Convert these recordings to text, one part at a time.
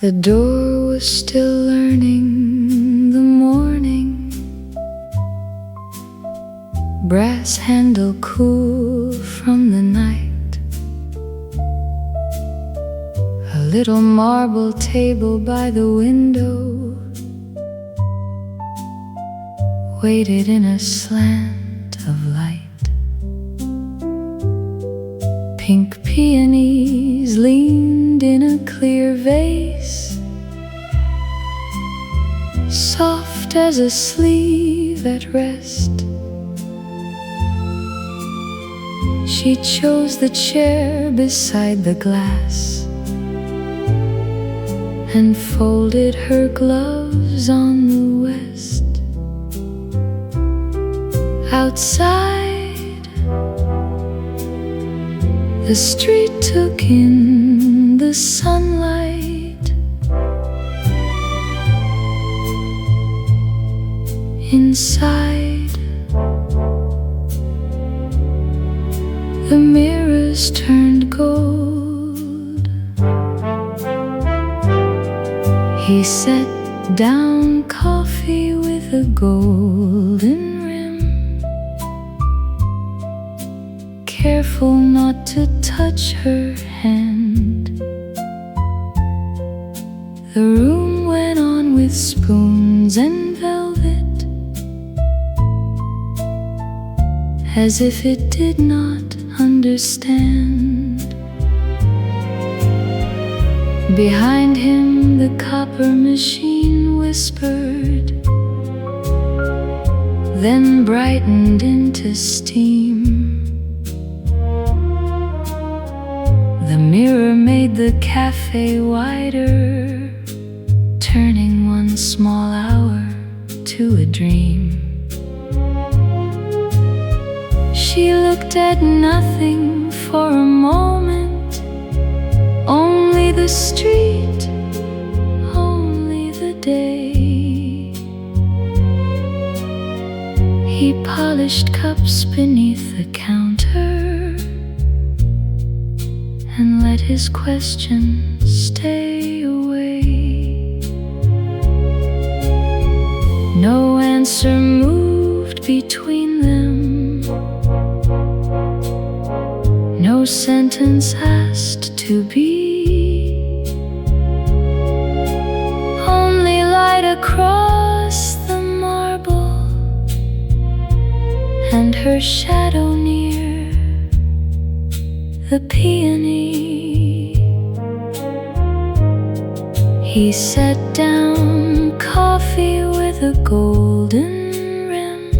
The door was still learning the morning, brass handle cool from the night, a little marble table by the window waited in a slant of light. Pink peonies leaned in a clear vase, soft as a sleeve at rest. She chose the chair beside the glass and folded her gloves on the west. Outside, the street took in the sunlight. Inside, the mirrors turned gold. He set down coffee with a golden rim, careful not to touch her hand. The room went on with spoons and velvet, as if it did not understand. Behind him the copper machine whispered, then brightened into steam. The mirror made the cafe wider, turning one small hour to a dream. She looked at nothing for a moment, only the street, only the day. He polished cups beneath the counter and let his questions stay away. No answer moved between them, no sentence asked to be, only light across the marble and her shadow near the peony. He set down coffee with a golden rim,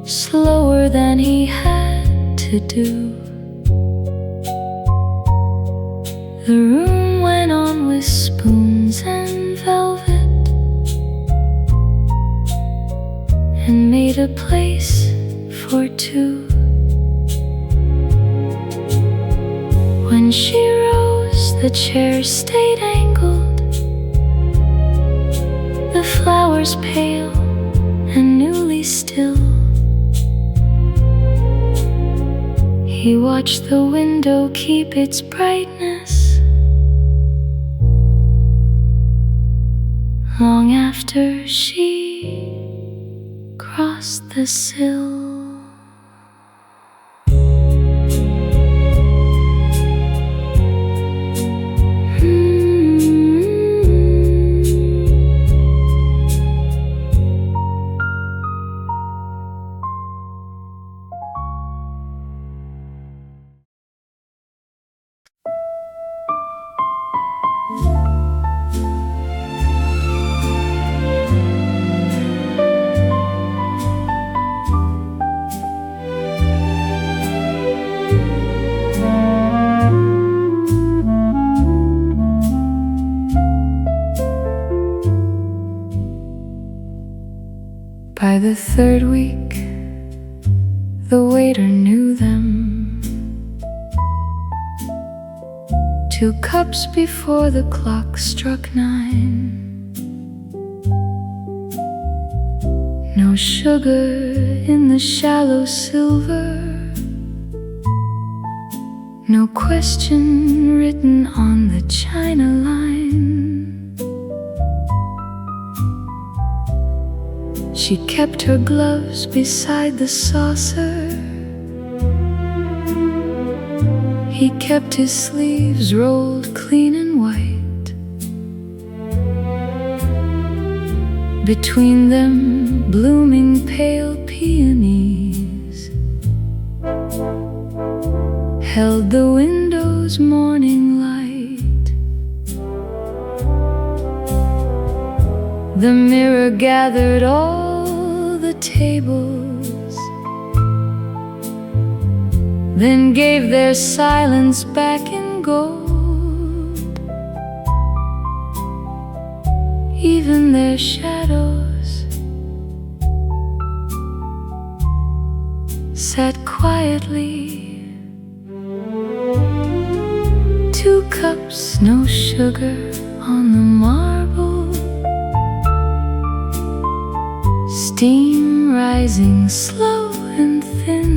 slower than he had to do. The room went on with spoons and velvet, and made a place for two. When she rose, the chair stayed angled, the flowers pale and newly still. He watched the window keep its brightness long after she crossed the sill. By the third week, the waiter knew them. 2 cups before the clock struck 9. No sugar in the shallow silver, no question written on the china line. She kept her gloves beside the saucer. He kept his sleeves rolled clean and white. Between them blooming pale peonies held the window's morning light. The mirror gathered all the tables, then gave their silence back in gold. Even their shadows sat quietly. 2 cups, no sugar on the marble, steam rising slow and thin.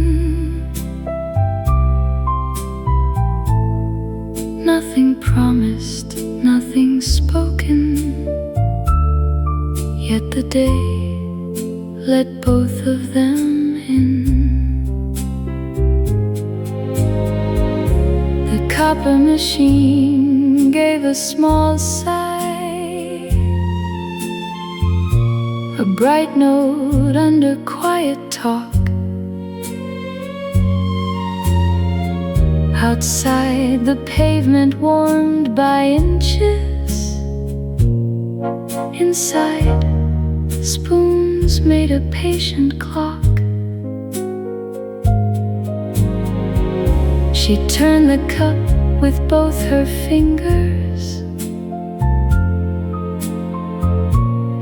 Nothing promised, nothing spoken, yet the day let both of them in. The copper machine gave a small sigh, a bright note under quiet talk. Outside, the pavement warmed by inches. Inside, spoons made a patient clock. She turned the cup with both her fingers.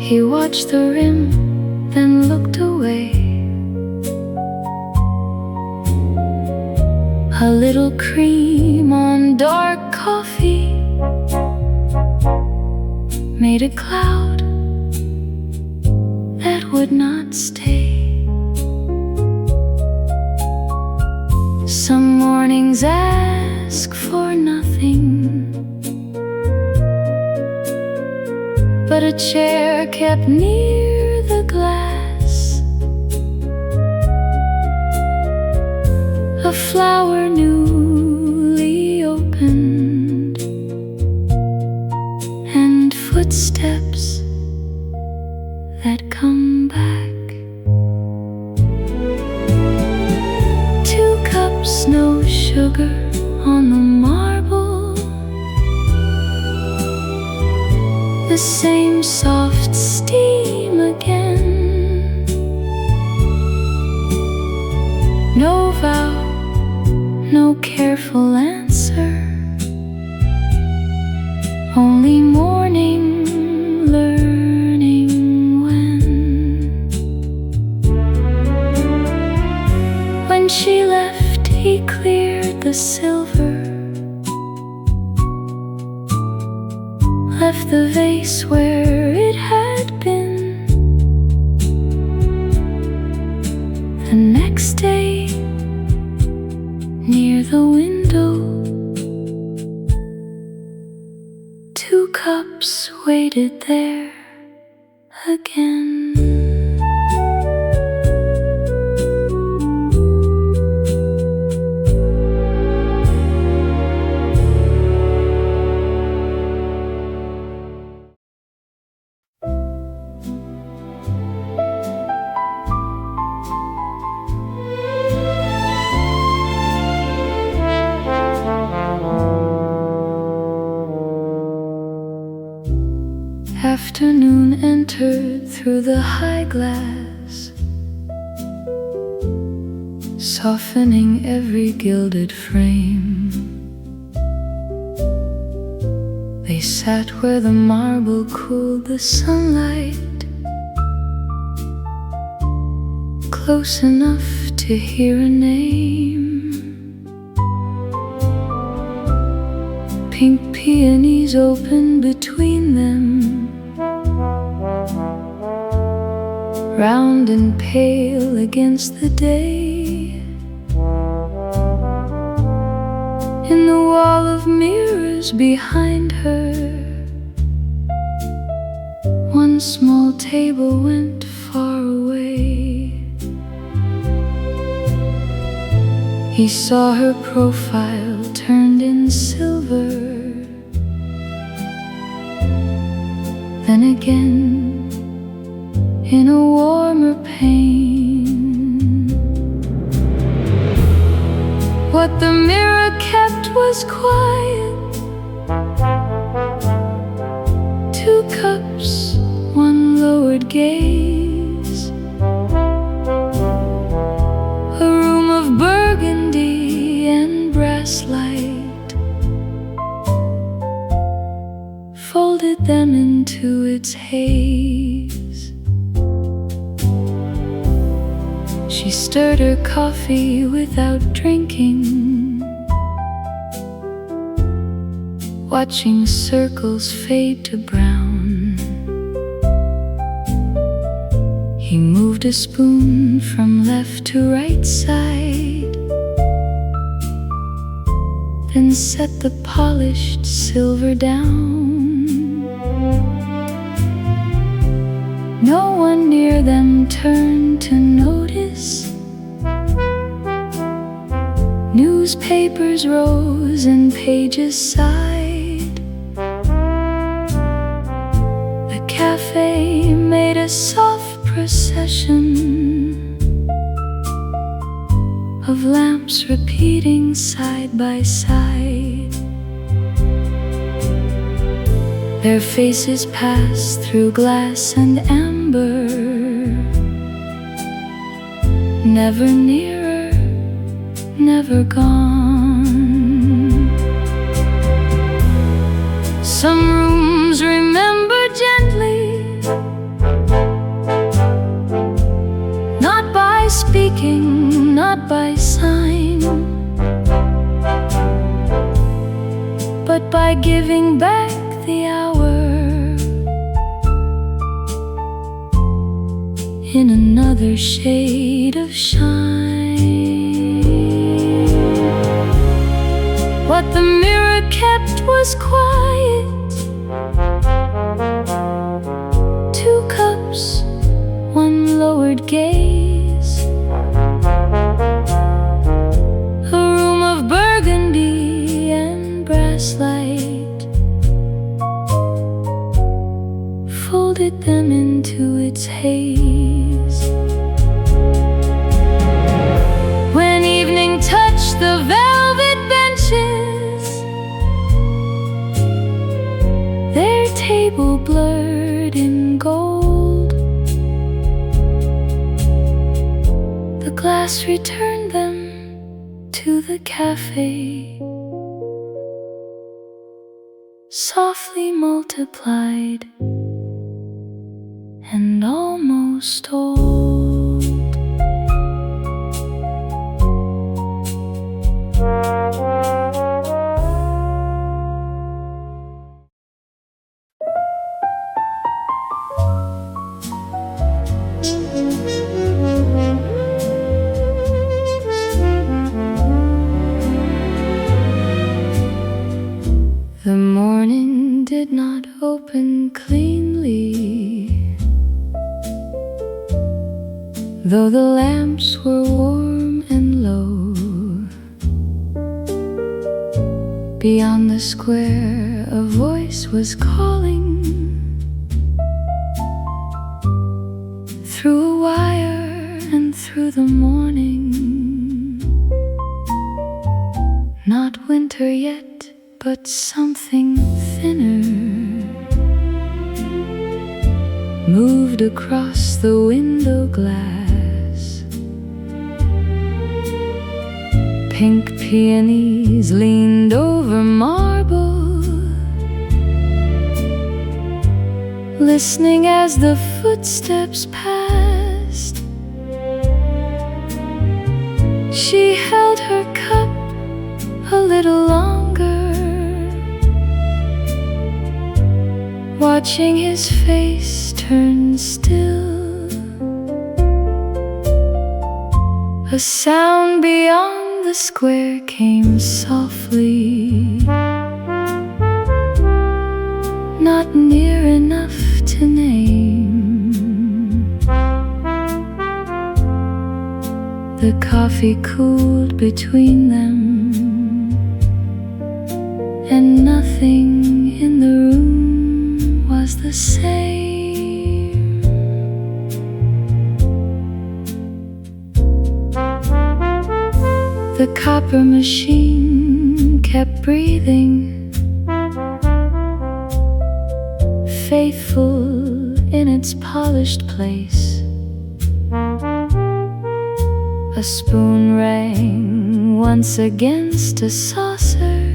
He watched the rim, then looked away. A little cream on dark coffee made a cloud that would not stay. Some mornings ask for nothing but a chair kept near the glass, a flower newly opened, and footsteps that come back. 2 cups, no sugar on the marble, the same soft steam again. No vow, no careful answer, only morning learning when. When she left, he cleared the silver, left the vase where it had been. The next day, near the window, 2 cups waited there again. Afternoon entered through the high glass, softening every gilded frame. They sat where the marble cooled the sunlight, close enough to hear a name. Pink peonies opened between them, round and pale against the day. wall of mirrors behind her. One small table went far away. He saw her profile turned in silver. Then again, in a warmer pain. What the mirror kept was quiet. 2 cups, 1 lowered gaze. A room of burgundy and brass light folded them into its haze. She stirred her coffee without drinking, watching circles fade to brown. He moved a spoon from left to right side, then set the polished silver down. No one near them turned to notice. Newspapers rose and pages sighed. The cafe made a soft procession of lamps repeating side by side. Their faces passed through glass and amber, never nearer, never gone. Some rooms remember gently, not by speaking, not by sign, but by giving back the hour in another shade of shine. What the mirror kept was quiet. 2 cups, 1 lowered gaze. A room of burgundy and brass light folded them into its haze. When evening touched the velvet benches, their table blurred in gold. The glass returned them to the cafe, softly multiplied and almost old. The morning did not open cleanly, though the lamps were warm and low. Beyond the square a voice was calling through a wire and through the morning. Not winter yet, but something thinner moved across the window glass. Pink peonies leaned over marble, listening as the footsteps passed. She held her cup a little longer, watching his face turn still. A sound beyond the square came softly, not near enough to name. The coffee cooled between them, and nothing in the room was the same. The copper machine kept breathing, faithful in its polished place. A spoon rang once against a saucer,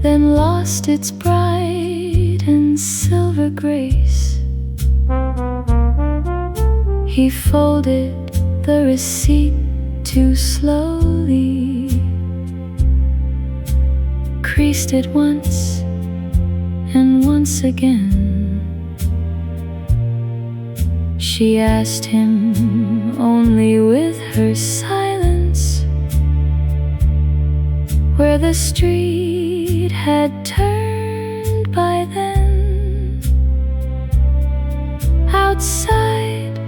then lost its bright and silver grace. He folded the receipt too slowly, creased it once and once again. She asked him only with her silence where the street had turned by then. Outside,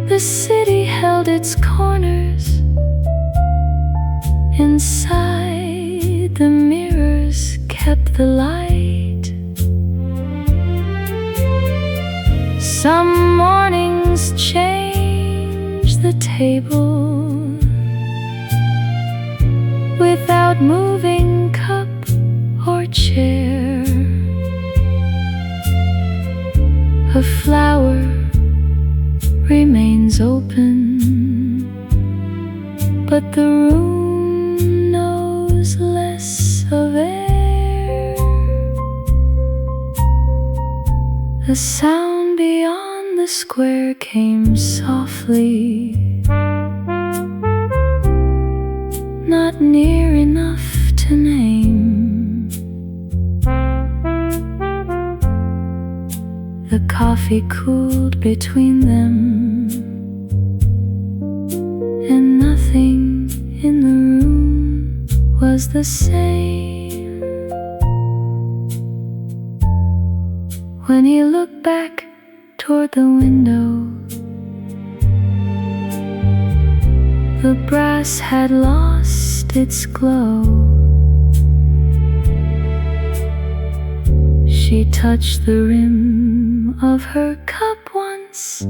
the city held its corners. Inside, the mirrors kept the light. Some mornings change the table without moving cup or chair. A flower remains open, but the room knows less of air. The sound beyond the square came softly, not near enough to name. The coffee cooled between them, and nothing in the room was the same. When he looked back toward the window, the brass had lost its glow. She touched the rim of her cup once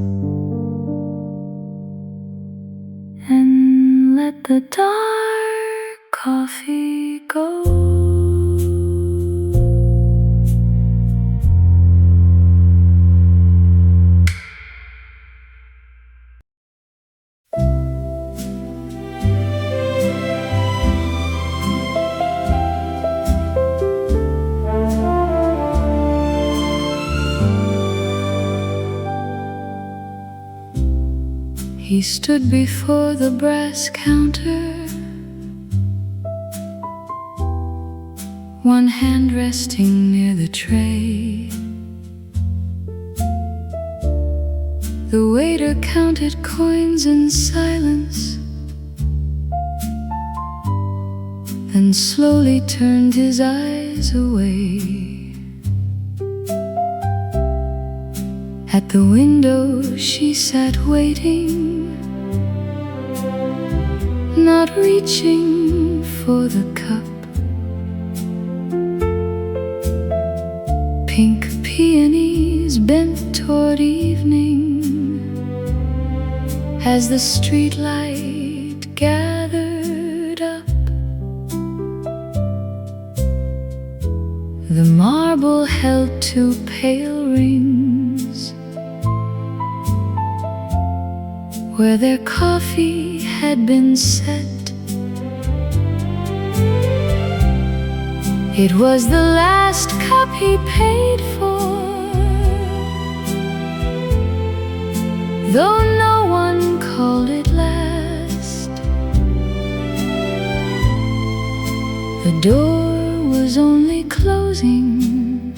and let the dark coffee go. He stood before the brass counter, one hand resting near the tray. The waiter counted coins in silence, then slowly turned his eyes away. At the window she sat waiting, not reaching for the cup. Pink peonies bent toward evening as the streetlight gathered up. The marble held two pale rings where their coffee had been set. It was the last cup he paid for, though no one called it last. The door was only closing,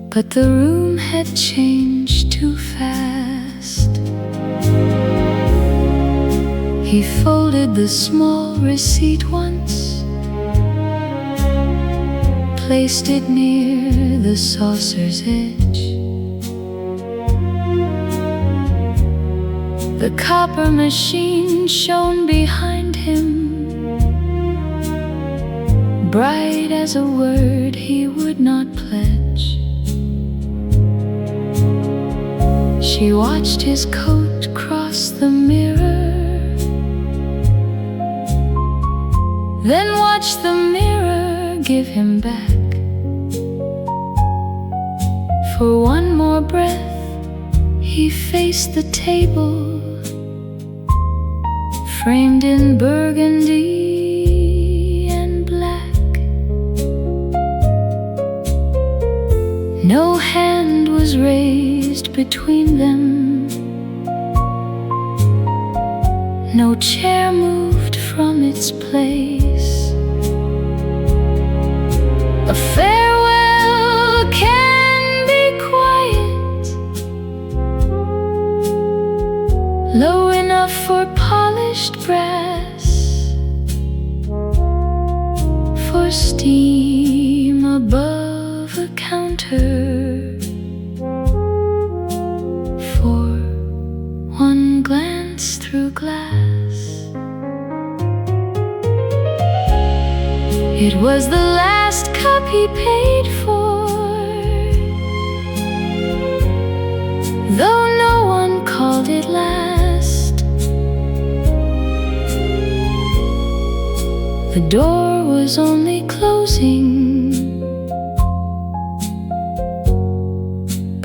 but the room had changed too fast. He folded the small receipt once placed it near the saucer's edge. The copper machine shone behind him, bright as a word he would not pledge. She watched his coat cross the mirror, then watched the mirror give him back. For one more breath, he faced the table, framed in burgundy and black. No hand was raised between them, no chair moved from its place. A farewell can be quiet, low enough for polished brass, for steam above a counter, for one glance through glass. It was the last cup he paid for, though no one called it last. The door was only closing,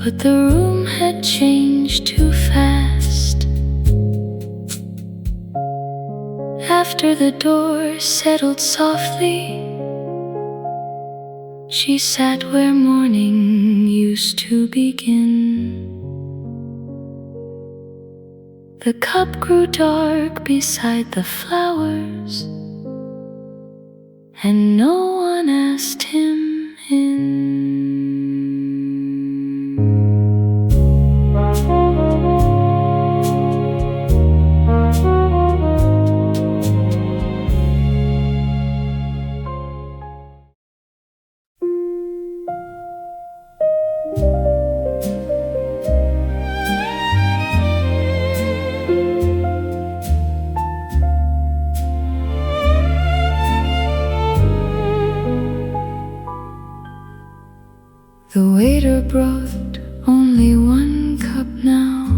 but the room had changed too fast. After the door settled softly, she sat where morning used to begin. The cup grew dark beside the flowers, and no one asked him in. The waiter brought only one cup now,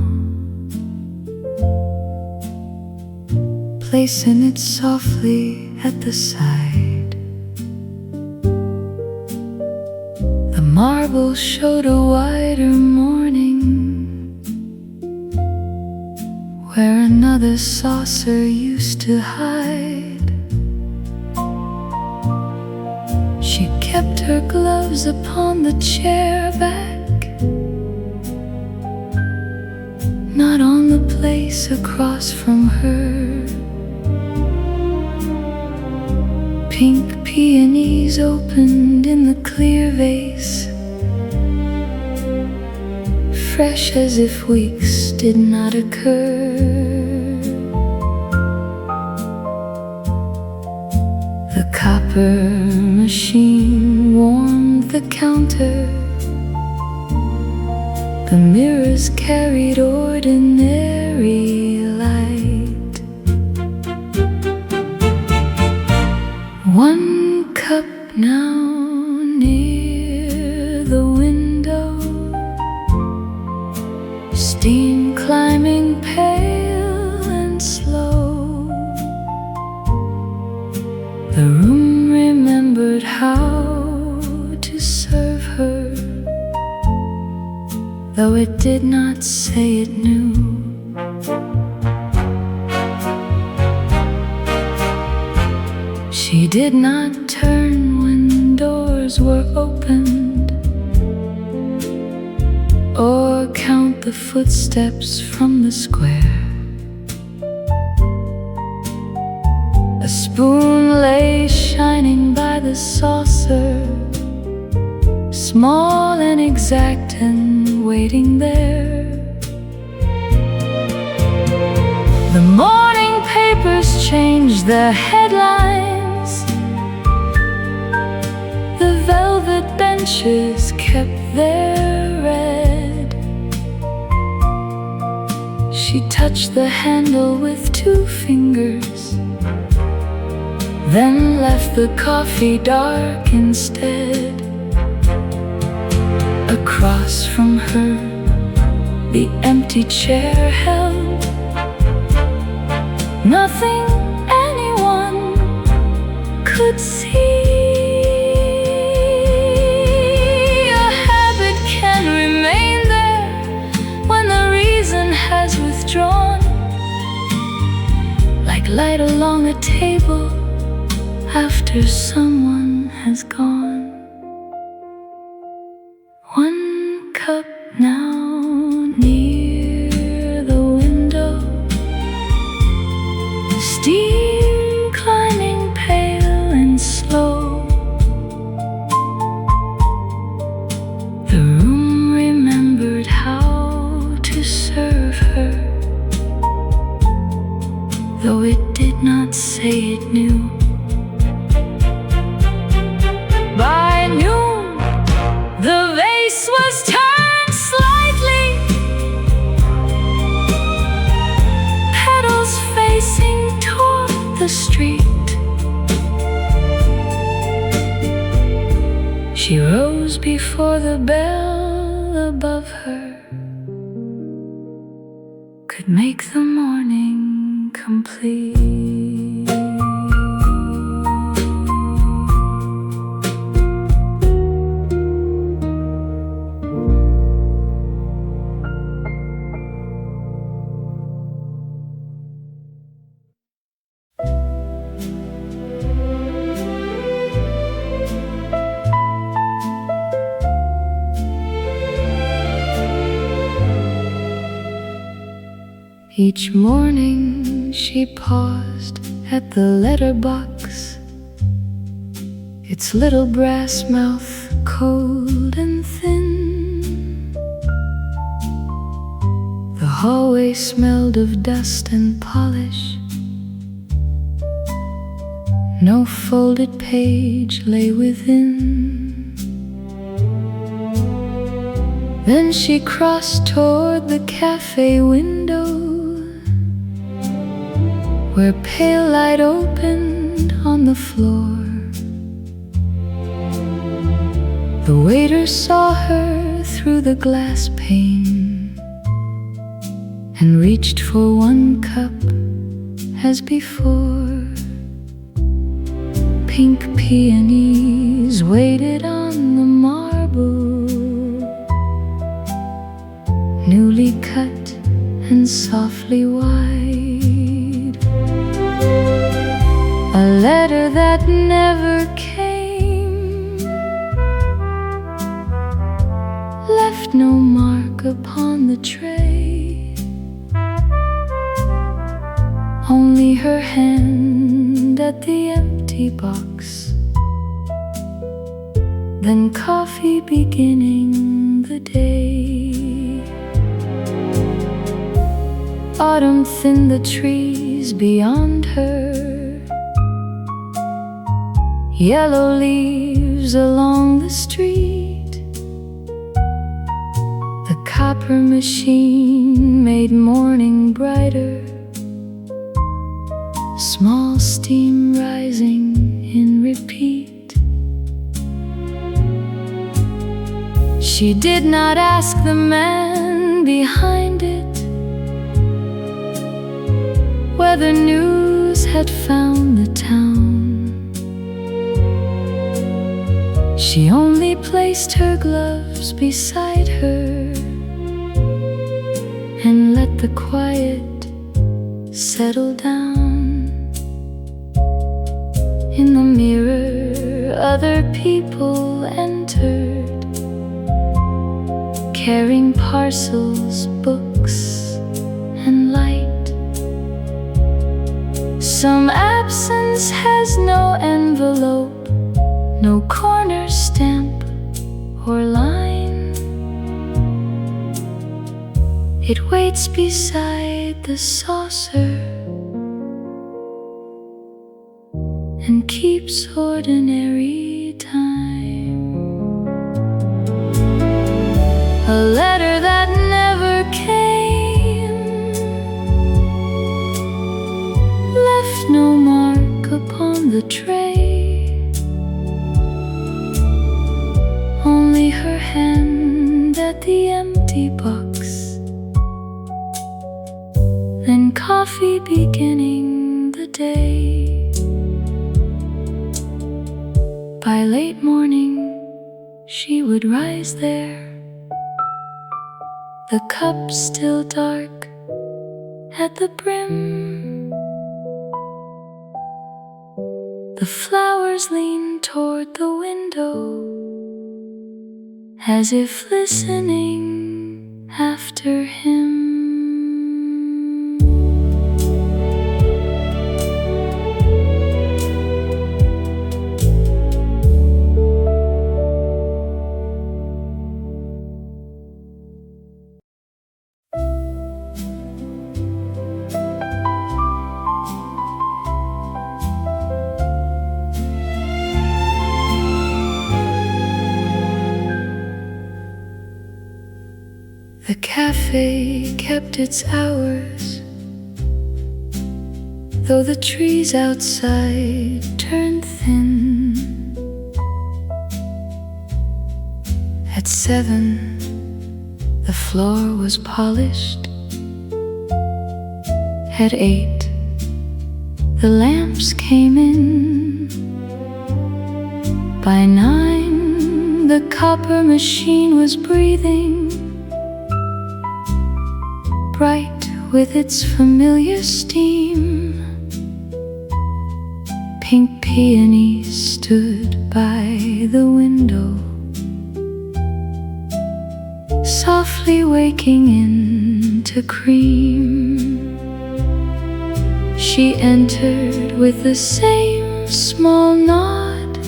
placing it softly at the side. The marble showed a wider morning, where another saucer used to hide. She kept her gloves upon the chair back, not on the place across from her. Pink peonies opened in the clear vase, fresh as if weeks did not occur. The copper machine warmed the counter, the mirrors carried ordinary light. One cup now near the window, steam climbing pale and slow. The room remembered how to serve her, though it did not say it knew. She did not turn when doors were opened, or count the footsteps from the square. A spoon lay shining by the saucer, small and exact and waiting there. The morning papers changed their headlines, the velvet branches kept their red. She touched the handle with 2 fingers, then left the coffee dark instead. Across from her, the empty chair held nothing anyone could see. A habit can remain there when the reason has withdrawn, like light along a table after someone has gone. 1 cup now near the window, steam climbing pale and slow. The room remembered how to serve her, though it did not say it knew. By noon, the vase was turned slightly, petals facing toward the street. She rose before the bell above her could make the morning complete. Each morning she paused at the letterbox, its little brass mouth cold and thin. The hallway smelled of dust and polish. No folded page lay within. Then she crossed toward the cafe window, where pale light opened on the floor. The waiter saw her through the glass pane and reached for 1 cup as before. Pink peonies waited on the marble, newly cut and softly wide. A letter that never came left no mark upon the tray, only her hand at the empty box, then coffee beginning the day. Autumn thinned the trees beyond her, yellow leaves along the street. The copper machine made morning brighter, small steam rising in repeat. She did not ask the man behind it whether news had found the town. She only placed her gloves beside her and let the quiet settle down. In the mirror, other people entered, carrying parcels, books, and light. Some absence has no envelope, no corner stamp or line. It waits beside the saucer and keeps ordinary time. the tray, only her hand at the empty box, then coffee beginning the day. By late morning she would rise there, the cup still dark at the brim. The flowers lean toward the window, as if listening after him. The cafe kept its hours, though the trees outside turned thin. At 7, the floor was polished. At 8, the lamps came in. By 9, the copper machine was breathing, bright with its familiar steam. Pink peonies stood by the window, softly waking into cream. She entered with the same small nod,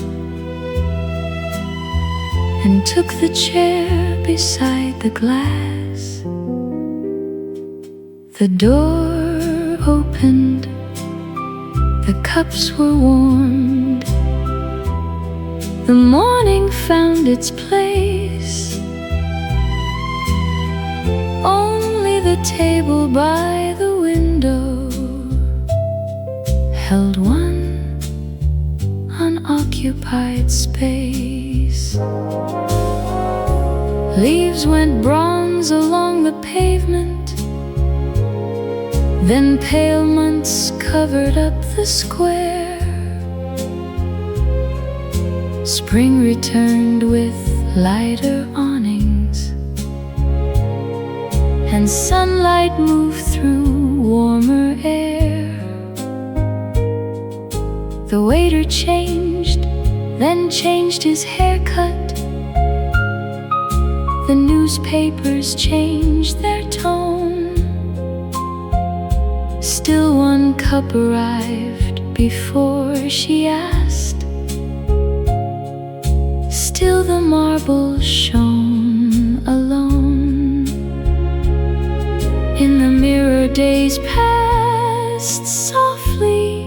and took the chair beside the glass. The door opened, the cups were warmed, the morning found its place. Only the table by the window held one unoccupied space. Leaves went bronze along the pavement, then pale months covered up the square. Spring returned with lighter awnings, and sunlight moved through warmer air. The waiter changed, then changed his haircut. The newspapers changed their tone. Still one cup arrived before she asked. Still the marble shone alone. In the mirror days passed softly,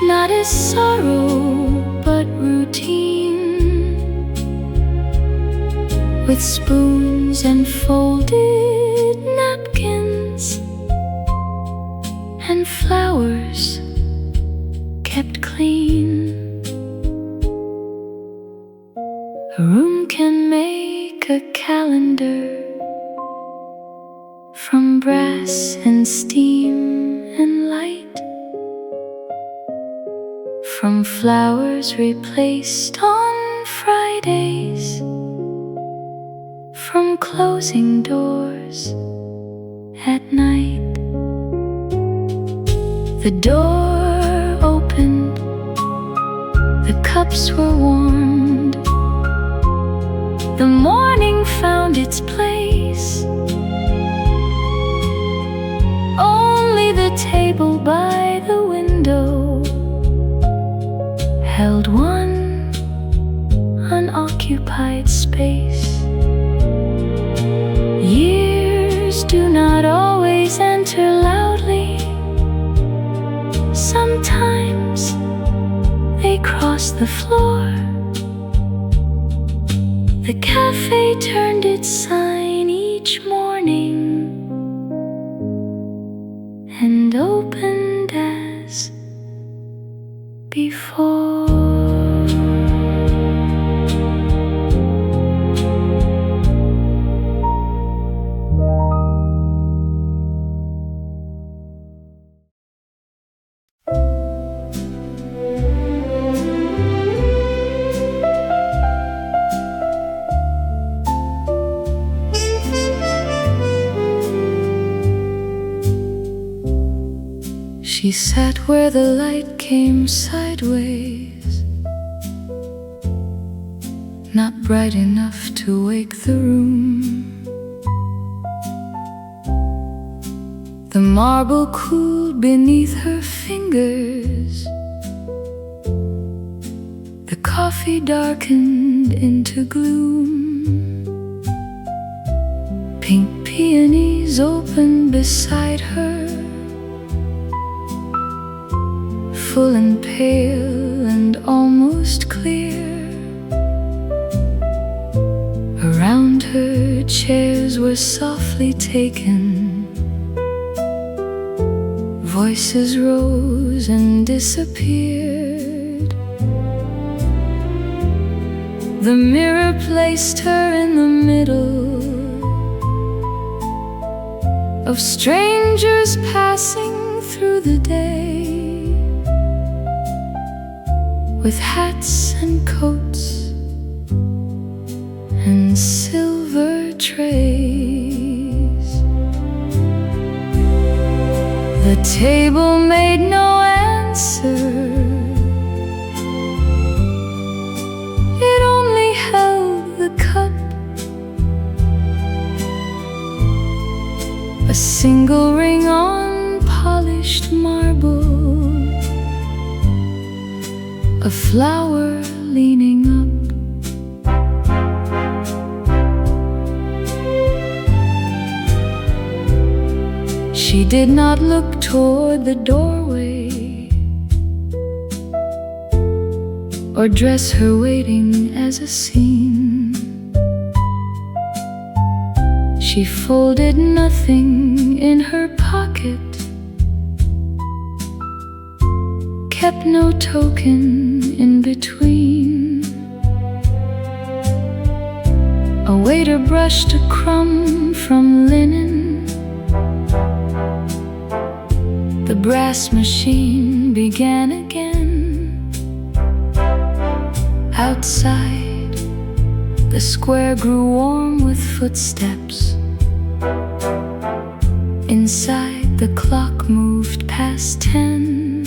not as sorrow but routine, with spoons and folded napkins and flowers kept clean. A room can make a calendar from brass and steam and light, from flowers replaced on Fridays, from closing doors at night. The door opened, the cups were warmed, the morning found its place. Only the table by the window held one unoccupied space. Years do not always enter loudly. Sometimes they cross the floor. The cafe turned its sign each morning and opened as before. She sat where the light came sideways, not bright enough to wake the room. The marble cooled beneath her fingers, the coffee darkened into gloom. Pink peonies opened beside her, full and pale and almost clear. Around her chairs were softly taken, voices rose and disappeared. The mirror placed her in the middle of strangers passing through the day, with hats and coats and silver trays. The table made no answer, it only held the cup, a single ring on polished marble, a flower leaning up. She did not look toward the doorway, or dress her waiting as a scene. She folded nothing in her pocket, kept no token in between. A waiter brushed a crumb from linen, the brass machine began again. Outside, the square grew warm with footsteps. Inside, the clock moved past 10.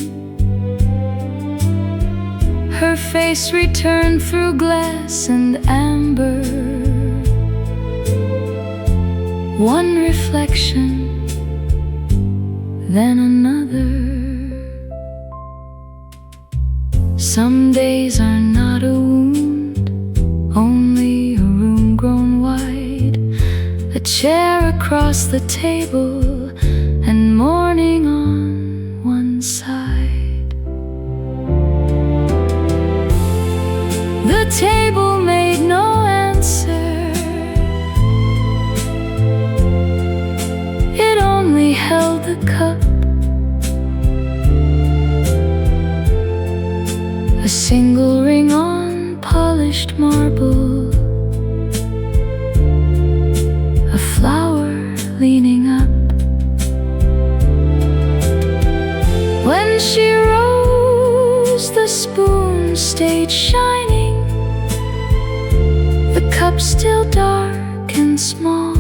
Her face returned through glass and amber, one reflection, then another. Some days are not a wound, only a room grown wide, a chair across the table, and morning on one side. The table made no answer, it only held the cup, a single ring on polished marble, a flower leaning up. When she rose, the spoon stayed shining, the cup still dark and small.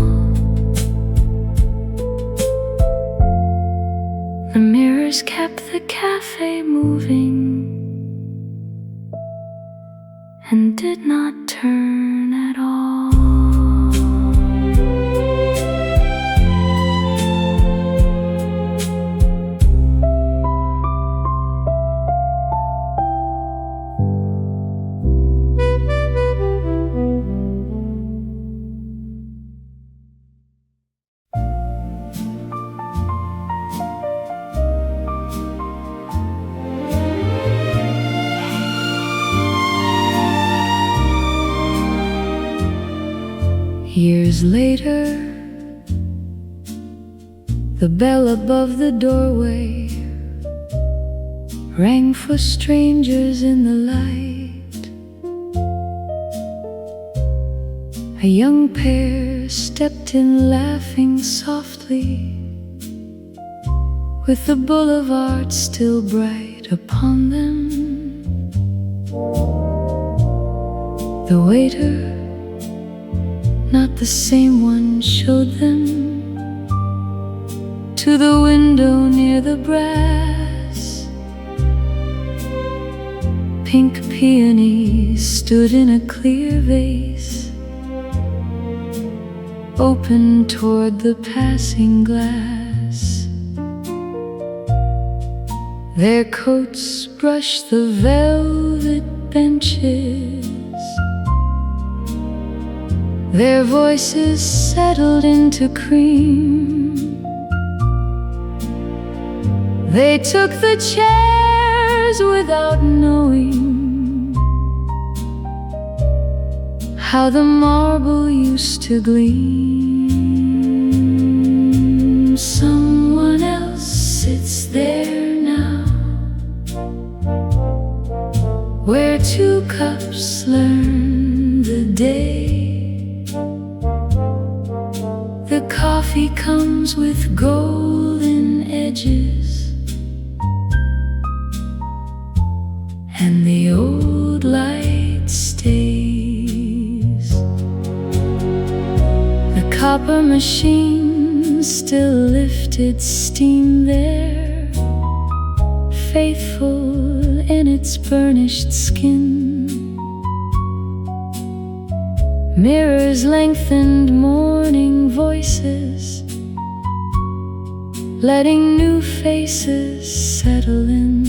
The mirrors kept the cafe moving and did not turn at all. Years later, the bell above the doorway rang for strangers in the light. A young pair stepped in laughing softly, with the boulevard still bright upon them. The waiter, not the same one, showed them to the window near the brass. Pink peonies stood in a clear vase, open toward the passing glass. Their coats brushed the velvet benches, their voices settled into cream. They took the chairs without knowing how the marble used to gleam. Someone else sits there now, where two cups learn the day. The coffee comes with golden edges, and the old light stays. The copper machine still lifted steam there, faithful in its burnished skin. Mirrors lengthened morning voices, letting new faces settle in.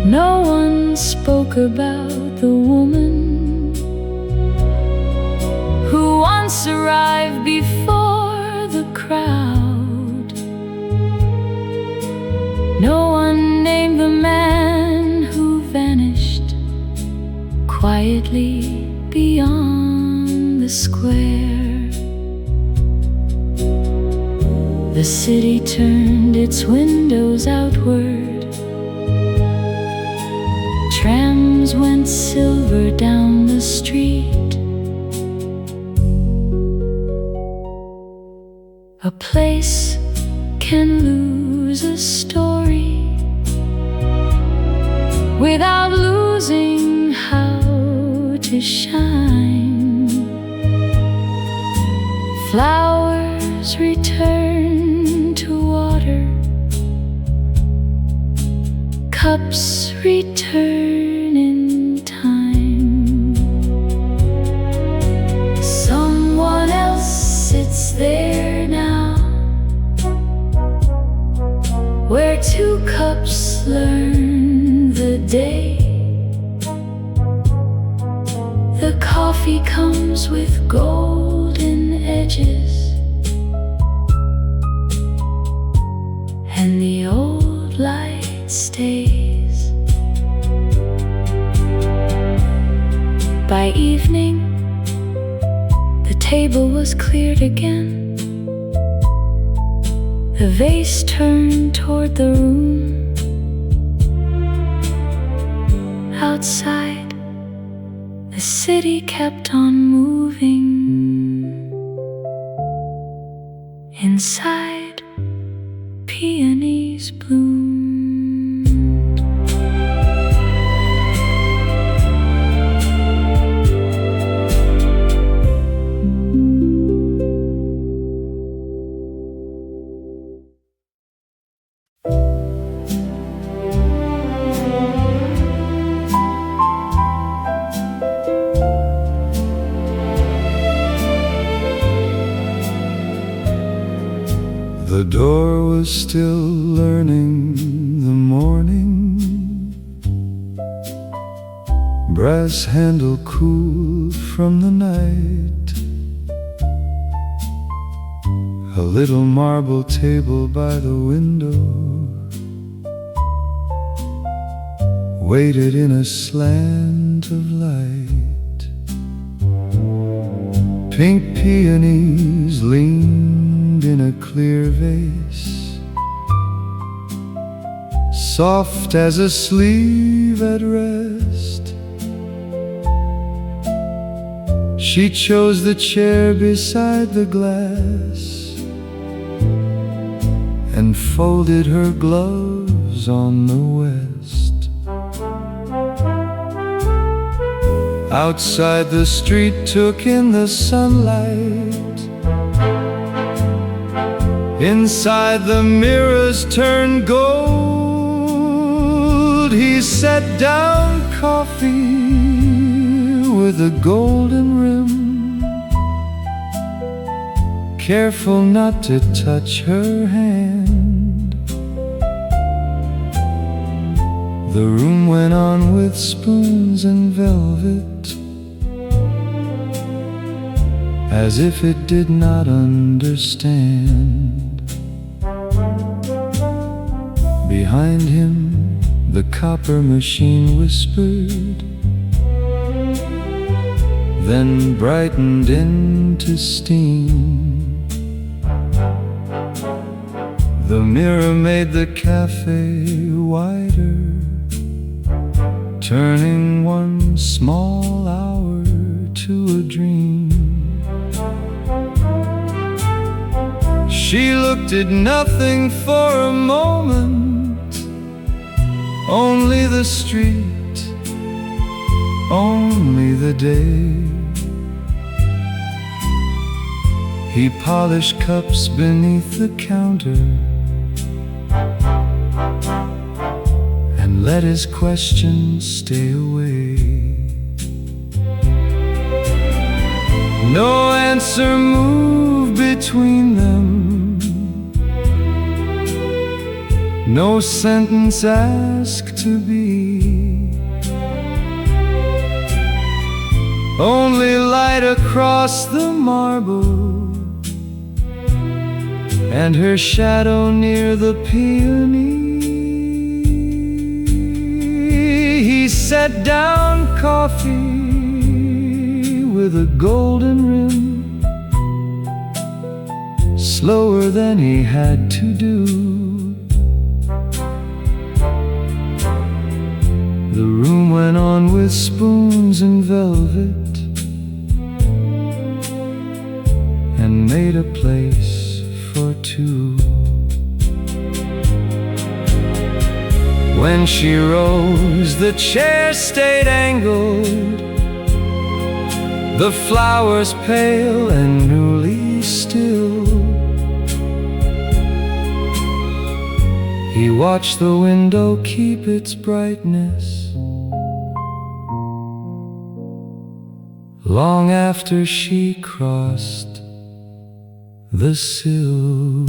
No one spoke about the woman who once arrived before the crowd. No one named the man who vanished quietly beyond the square. The city turned its windows outward. Trams went silver down the street. A place can lose a story without losing how to shine. Flowers return to water, cups return in time. Someone else sits there now, where two cups learn the day. The coffee comes with golden edges, and the old light stays. By evening, the table was cleared again. The vase turned toward the room. Outside, the city kept on moving. Inside, peonies bloomed. The door was still learning the morning, brass handle cooled from the night. A little marble table by the window waited in a slant of light. Pink peonies leaned in a clear vase, soft as a sleeve at rest. She chose the chair beside the glass and folded her gloves on the west. Outside the street took in the sunlight. Inside the mirrors turned gold. He set down coffee with a golden rim, careful not to touch her hand. The room went on with spoons and velvet, as if it did not understand. Behind him, the copper machine whispered, then brightened into steam. The mirror made the cafe wider, turning one small hour to a dream. She looked at nothing for a moment, only the street, only the day. He polished cups beneath the counter and let his questions stay away. No answer moved between them, no sentence asked to be. Only light across the marble and her shadow near the peonies. He set down coffee with a golden rim, slower than he had to do. The room went on with spoons and velvet, and made a place for two. When she rose, the chair stayed angled, the flowers pale and newly still. He watched the window keep its brightness long after she crossed the sill.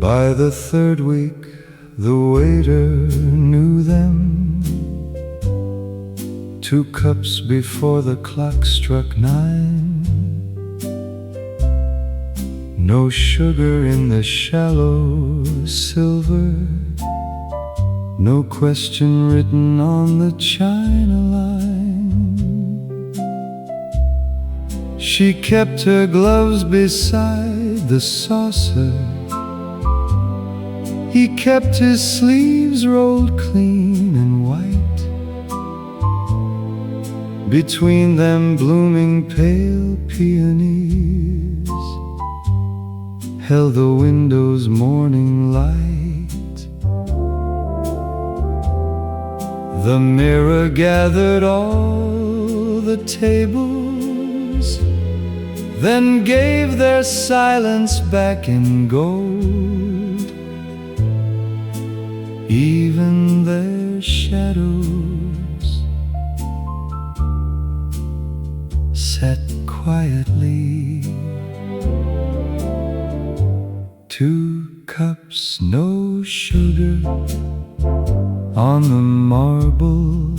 By the third week, the waiter knew them. 2 cups before the clock struck 9. No sugar in the shallow silver, no question written on the china line. She kept her gloves beside the saucer. He kept his sleeves rolled clean and white. Between them blooming pale peonies held the window's morning light. The mirror gathered all the tables, then gave their silence back in gold. Even their shadows sat quietly. 2 cups, no sugar on the marble,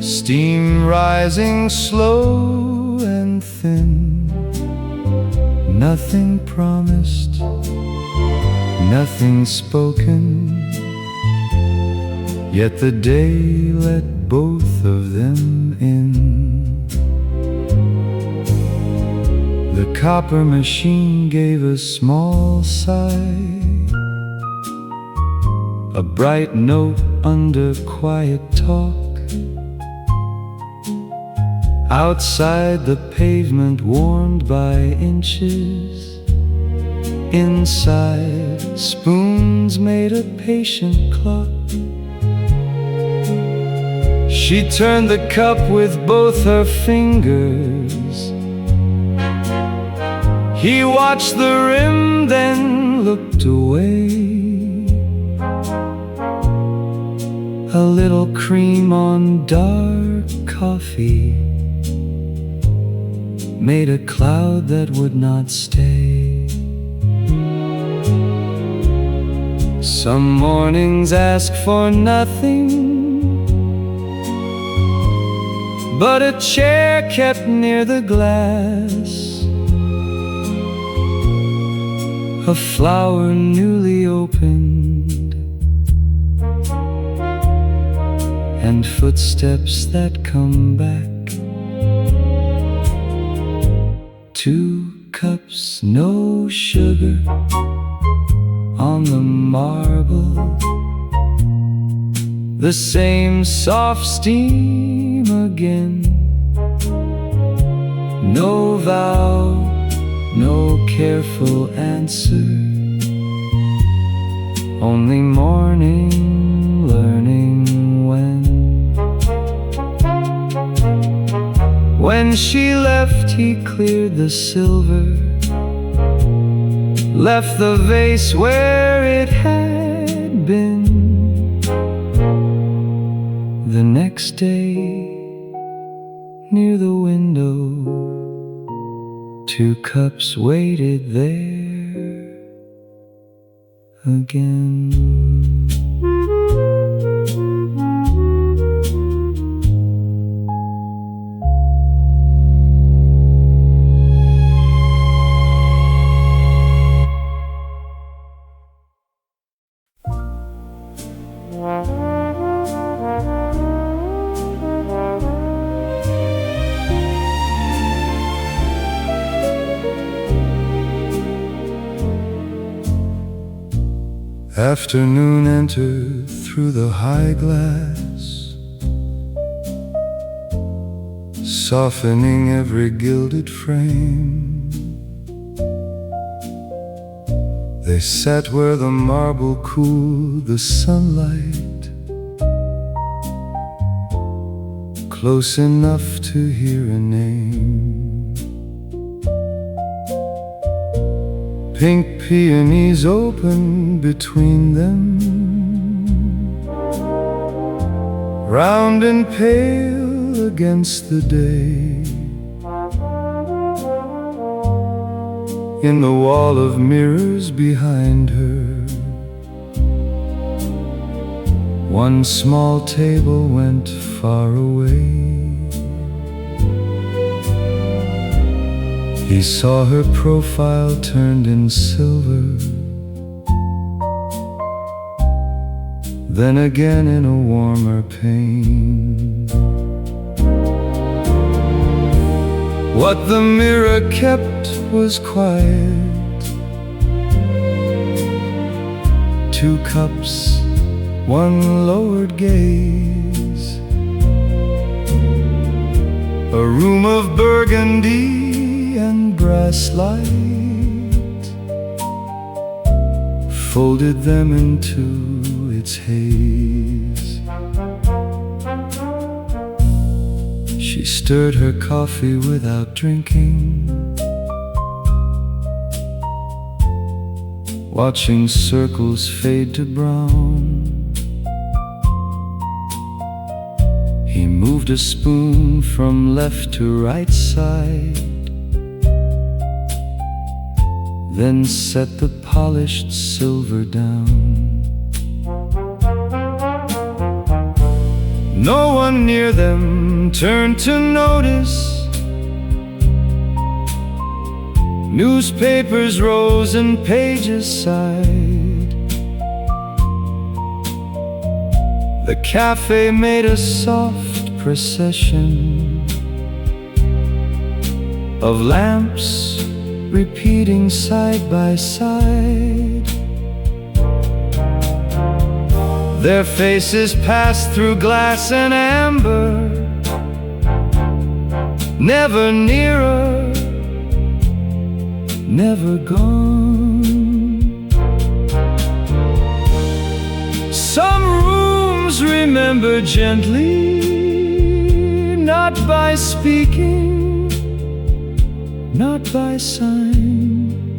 steam rising slow and and thin, nothing promised, nothing spoken, yet the day let both of them in. The copper machine gave a small sigh, a bright note under quiet talk. Outside the pavement warmed by inches, inside spoons made a patient clock. She turned the cup with both her fingers. He watched the rim, then looked away. A little cream on dark coffee made a cloud that would not stay. Some mornings ask for nothing but a chair kept near the glass, a flower newly opened, and footsteps that come back. 2 cups, no sugar on the marble, the same soft steam again. No vow, no careful answer, only morning learning when. When she left, he cleared the silver, left the vase where it had been. The next day, near the window, 2 cups waited there again. Afternoon entered through the high glass, softening every gilded frame. They sat where the marble cooled the sunlight, close enough to hear a name. Pink peonies open between them, round and pale against the day. In the wall of mirrors behind her, one small table went far away. He saw her profile turned in silver, then again in a warmer pain. What the mirror kept was quiet. 2 cups, 1 lowered gaze, a room of burgundy and brass light folded them into its haze. She stirred her coffee without drinking, watching circles fade to brown. He moved a spoon from left to right side, then set the polished silver down. No one near them turned to notice Newspapers rose and pages sighed. The cafe made a soft procession of lamps repeating side by side. Their faces passed through glass and amber, never nearer, never gone. Some rooms remember gently, not by speaking, not by sign,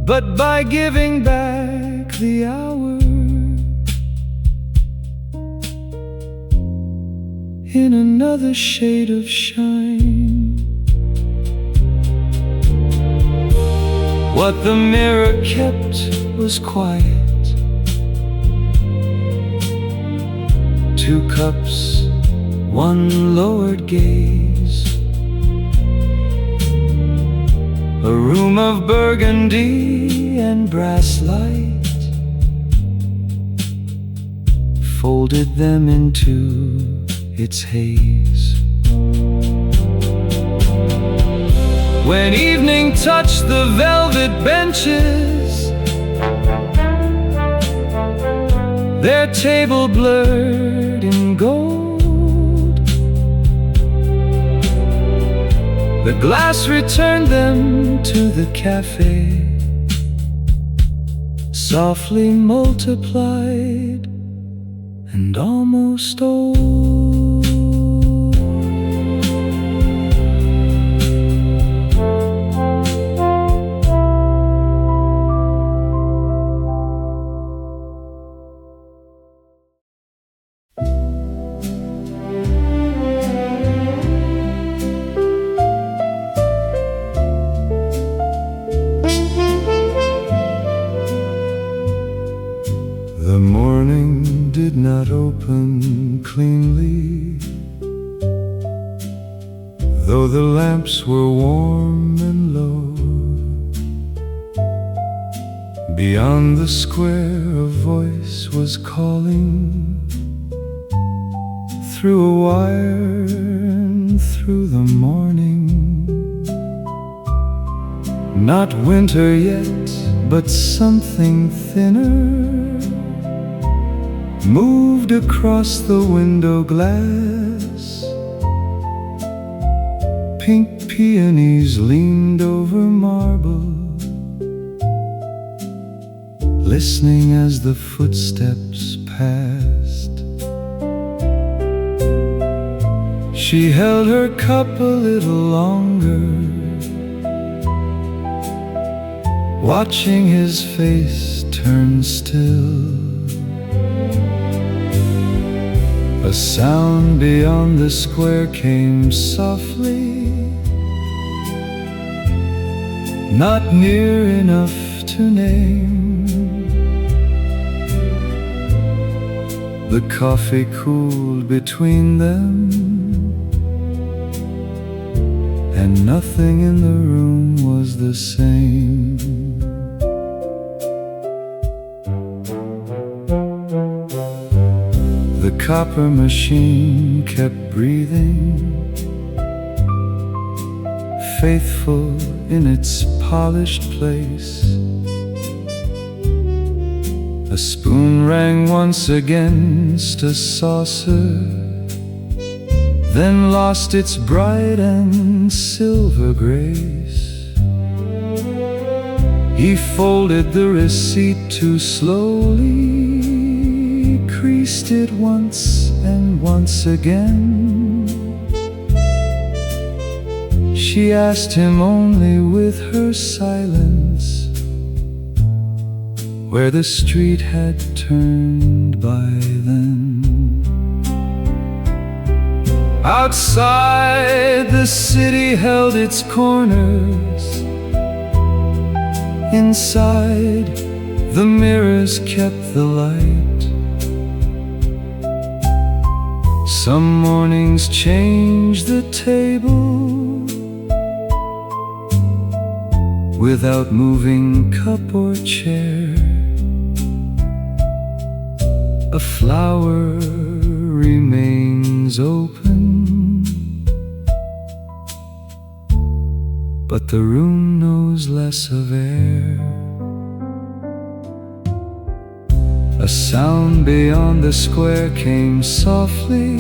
but by giving back the hour in another shade of shine. What the mirror kept was quiet. 2 cups, 1 lowered gaze. A room of burgundy and brass light folded them into its haze. When evening touched the velvet benches, their table blurred in gold. The glass returned them to the cafe, softly multiplied and almost old. The morning did not open cleanly, though the lamps were warm and low. Beyond the square a voice was calling, through a wire and through the morning. Not winter yet, but something thinner moved across the window glass. Pink peonies leaned over marble, listening as the footsteps passed. She held her cup a little longer, watching his face turn still. A sound beyond the square came softly, not near enough to name. The coffee cooled between them, and nothing in the room was the same. The copper machine kept breathing, faithful in its polished place. A spoon rang once against a saucer, then lost its bright and silver grace. He folded the receipt too slowly, creased it once and once again. She asked him only with her silence where the street had turned by then. Outside, the city held its corners. Inside, the mirrors kept the light. Some mornings changed the table, without moving cup or chair. A flower remains open, but the room knows less of air. A sound beyond the square came softly,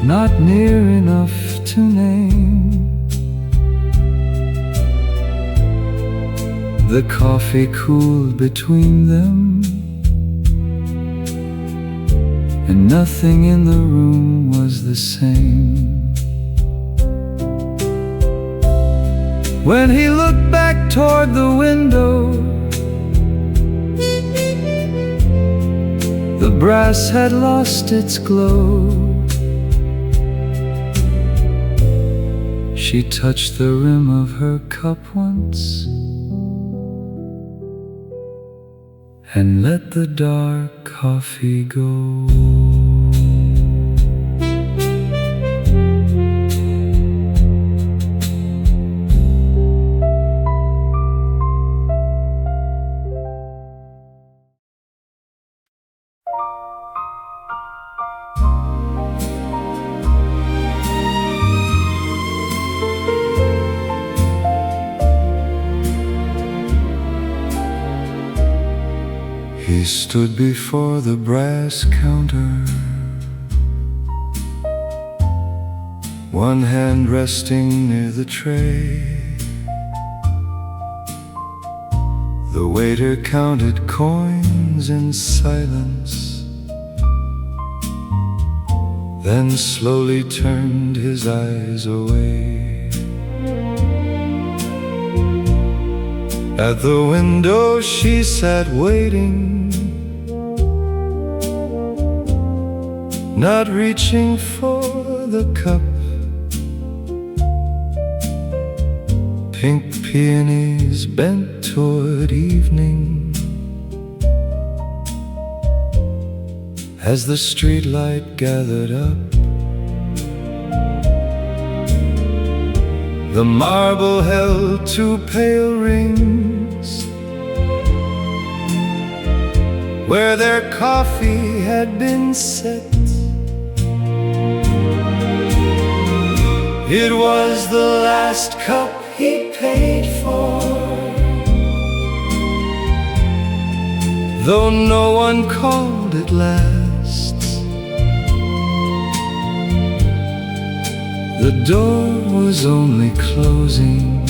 not near enough to name. The coffee cooled between them, and nothing in the room was the same. When he looked back toward the window, the brass had lost its glow. She touched the rim of her cup once and let the dark coffee go. He stood before the brass counter, one hand resting near the tray. The waiter counted coins in silence, then slowly turned his eyes away. At the window she sat waiting, not reaching for the cup. Pink peonies bent toward evening as the streetlight gathered up. The marble held two pale rings where their coffee had been set. It was the last cup he paid for, though no one called it last. The door was only closing,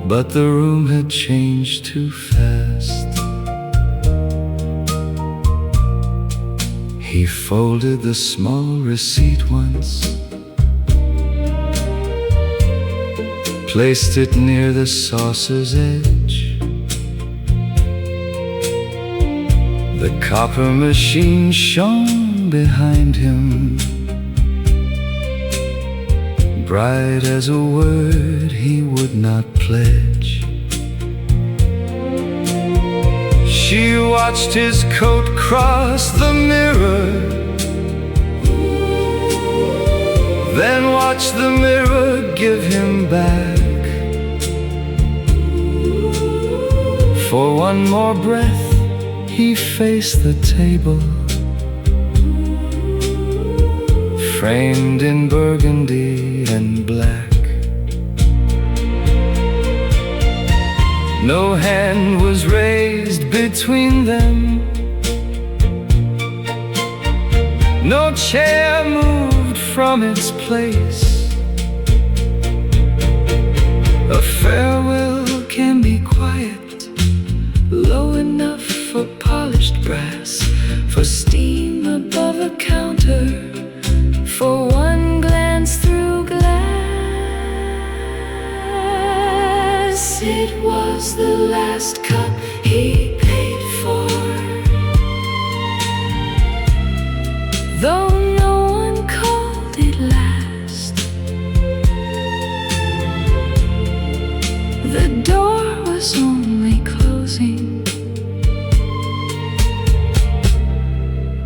but the room had changed too fast. He folded the small receipt once, placed it near the saucer's edge. The copper machine shone behind him, bright as a word he would not pledge. She watched his coat cross the mirror, then watched the mirror give him back. For one more breath he faced the table, framed in burgundy and black. No hand was raised between them, no chair moved from its place. A farewell can be quiet, low enough for polished brass, for steam above a counter, for one glance through glass. It was the last cup he paid for, though no one called it last. The door was only closing,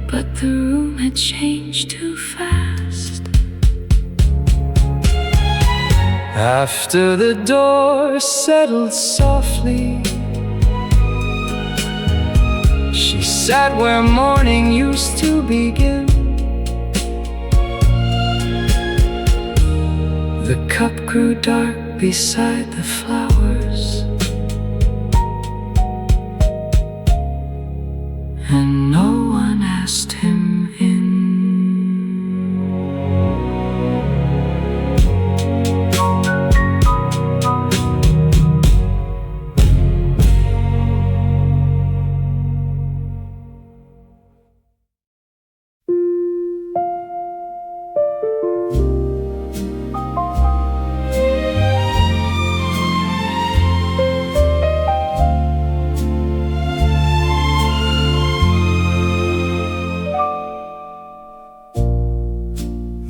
but the room had changed too After the door settled softly, she sat where morning used to begin. The cup grew dark beside the flowers, and no one asked him in.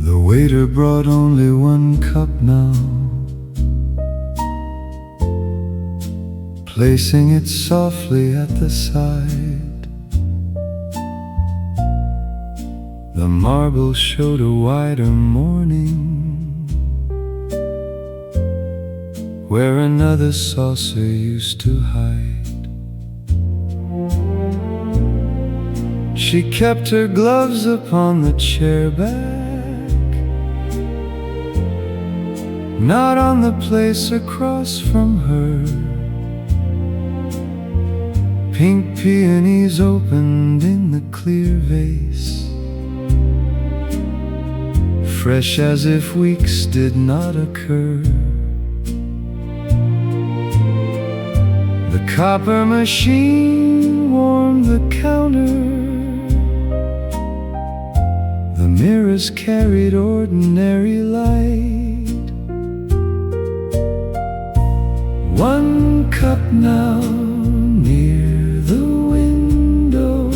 The waiter brought only one cup now, placing it softly at the side. The marble showed a wider morning, where another saucer used to hide. She kept her gloves upon the chair back, not on the place across from her. Pink peonies opened in the clear vase, fresh as if weeks did not occur. The copper machine warmed the counter, the mirrors carried ordinary light. One cup now near the window,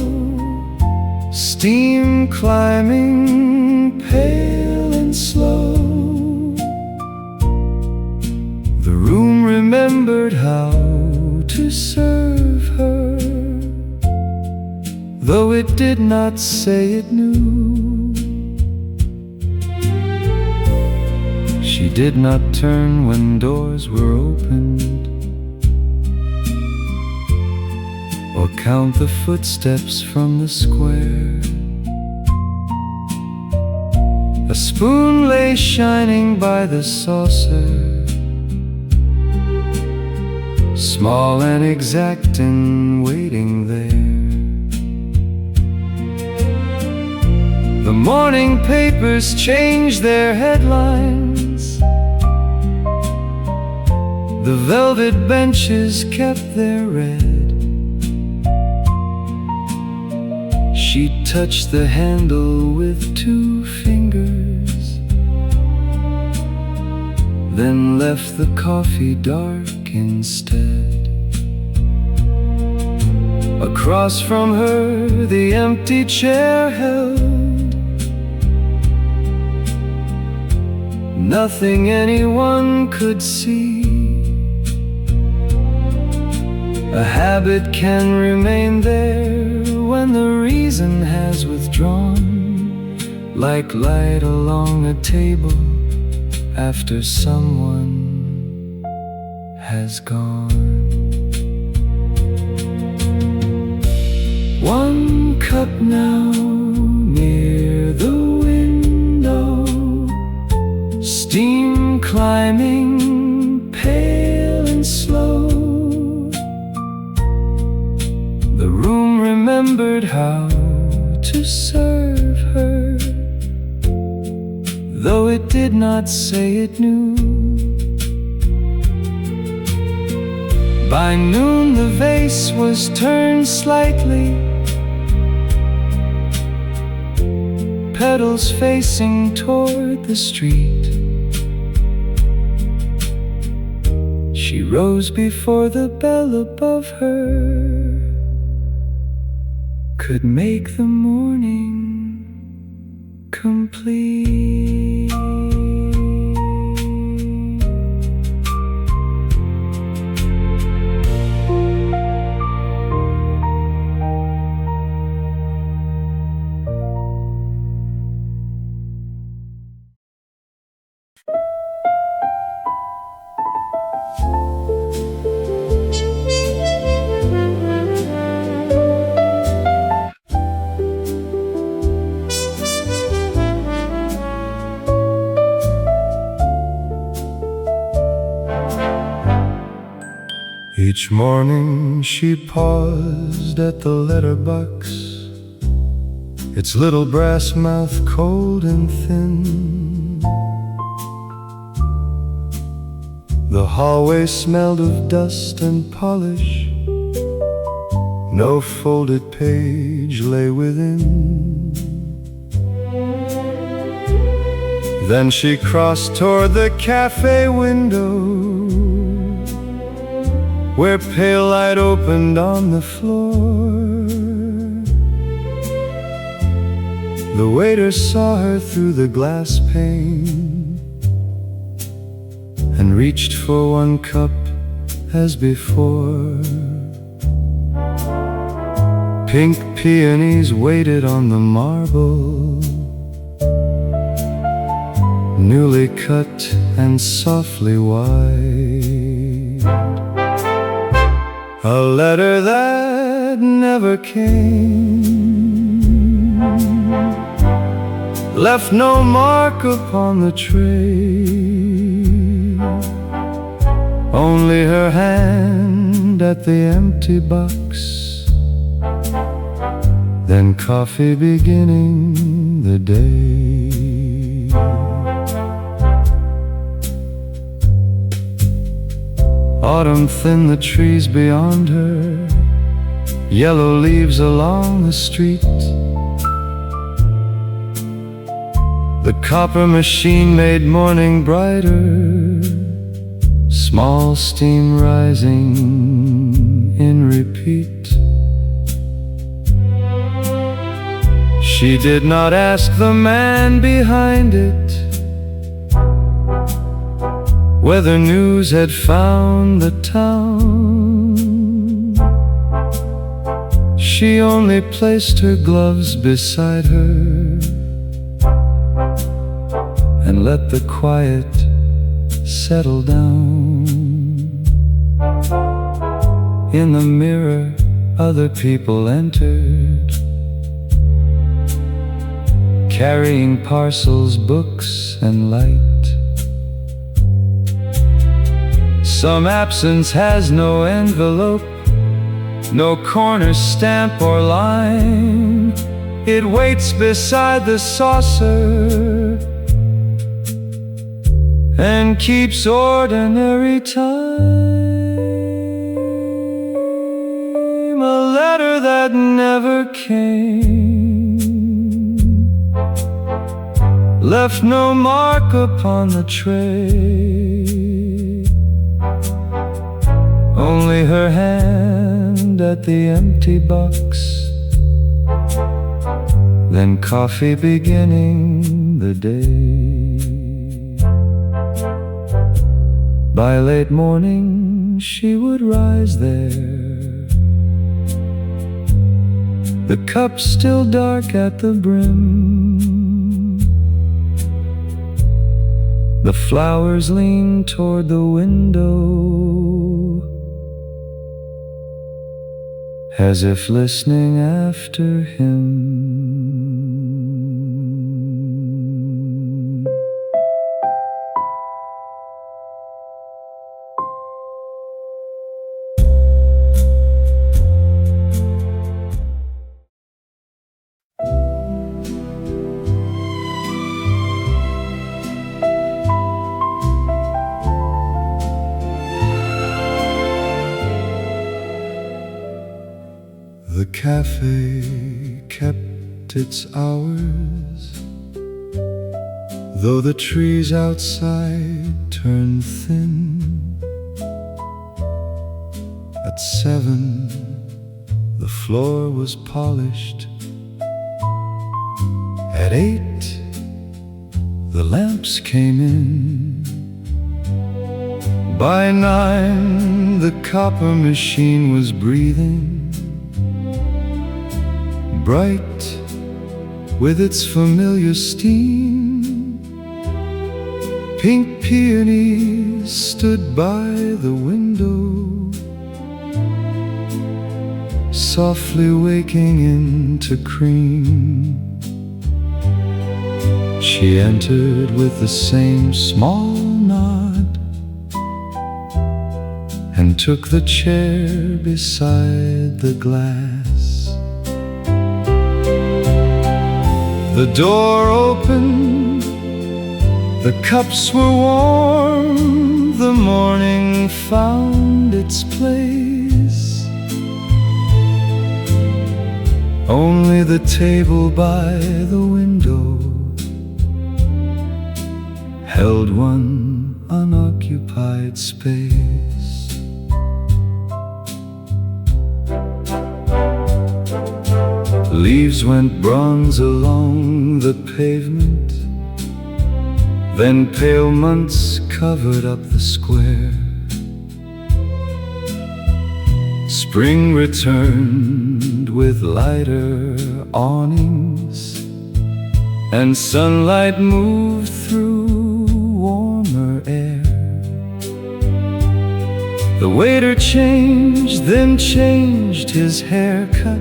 steam climbing pale and slow. The room remembered how to serve her, though it did not say it knew. She did not turn when doors were opened, or count the footsteps from the square. A spoon lay shining by the saucer, small and exact and waiting there. The morning papers changed their headlines, the velvet benches kept their red. She touched the handle with 2 fingers, then left the coffee dark instead. Across from her the empty chair held nothing anyone could see. A habit can remain there when the reason has withdrawn, like light along a table after someone has gone. One cup now near the window, steam climbing pale and slow. The room remembered how to serve her, though it did not say it knew. By noon the vase was turned slightly, petals facing toward the street. She rose before the bell above her could make the morning complete. Each morning she paused at the letterbox, its little brass mouth cold and thin. The hallway smelled of dust and polish, no folded page lay within. Then she crossed toward the cafe window, where pale light opened on the floor. The waiter saw her through the glass pane and reached for one cup as before. Pink peonies waited on the marble, newly cut and softly white. A letter that never came left no mark upon the tray, only her hand at the empty box, then coffee beginning the day. Autumn thinned the trees beyond her, yellow leaves along the street. The copper machine made morning brighter, small steam rising in repeat. She did not ask the man behind it whether news had found the town. She only placed her gloves beside her and let the quiet settle down. In the mirror, other people entered, carrying parcels, books, and light. Some absence has no envelope, no corner stamp or line. It waits beside the saucer and keeps ordinary time. A letter that never came left no mark upon the tray, only her hand at the empty box, then coffee beginning the day. By late morning she would rise there, the cup still dark at the brim. The flowers lean toward the window, as if listening after him. The cafe kept its hours, though the trees outside turned thin. At 7, the floor was polished. At 8, the lamps came in. By 9, the copper machine was breathing, bright with its familiar steam. Pink peonies stood by the window, softly waking into cream. She entered with the same small nod and took the chair beside the glass. The door opened, the cups were warm, the morning found its place. Only the table by the window held one unoccupied space. Leaves went bronze along the pavement, then pale months covered up the square. Spring returned with lighter awnings, and sunlight moved through warmer air. The waiter changed, then changed his haircut.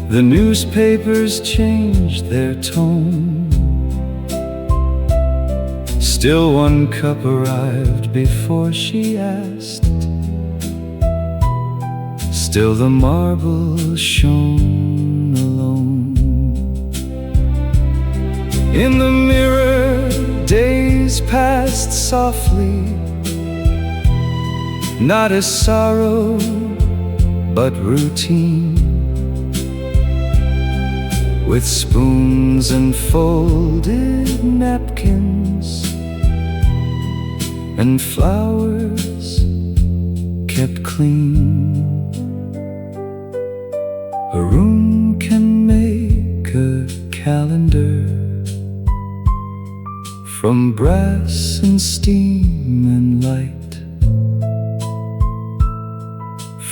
The newspapers changed their tone. Still one cup arrived before she asked. Still the marble shone alone. In the mirror, days passed softly, not as sorrow, but routine. With spoons and folded napkins and flowers kept clean. A room can make a calendar from brass and steam and light,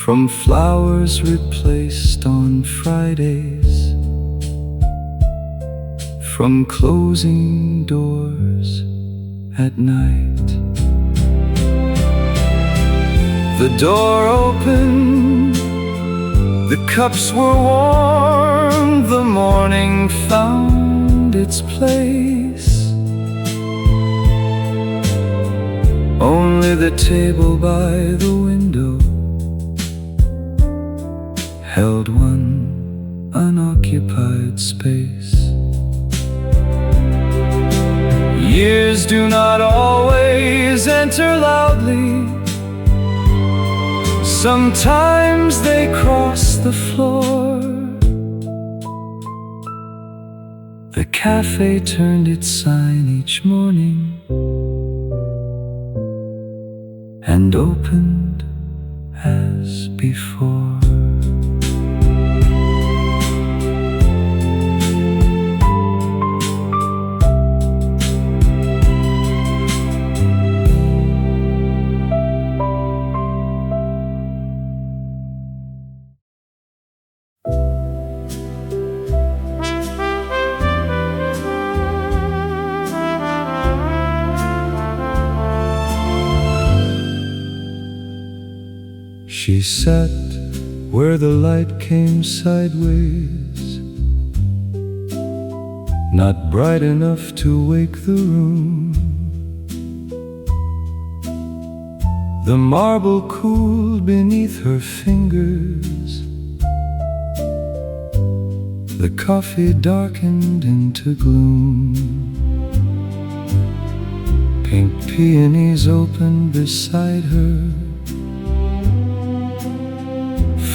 from flowers replaced on Fridays, from closing doors at night. The door opened, the cups were warm, the morning found its place. Only the table by the window held one unoccupied space. Years do not always enter loudly. Sometimes they cross the floor. The cafe turned its sign each morning and opened as before. She sat where the light came sideways, not bright enough to wake the room. The marble cooled beneath her fingers, the coffee darkened into gloom. Pink peonies opened beside her,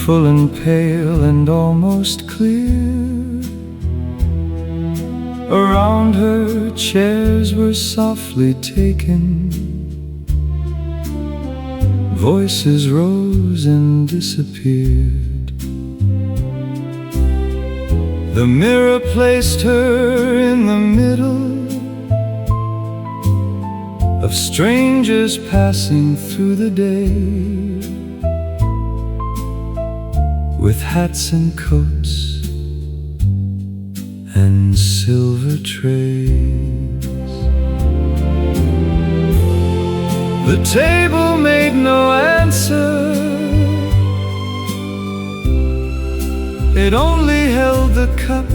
full and pale and almost clear. Around her chairs were softly taken, voices rose and disappeared. The mirror placed her in the middle of strangers passing through the day, with hats and coats and silver trays. The table made no answer, it only held the cup,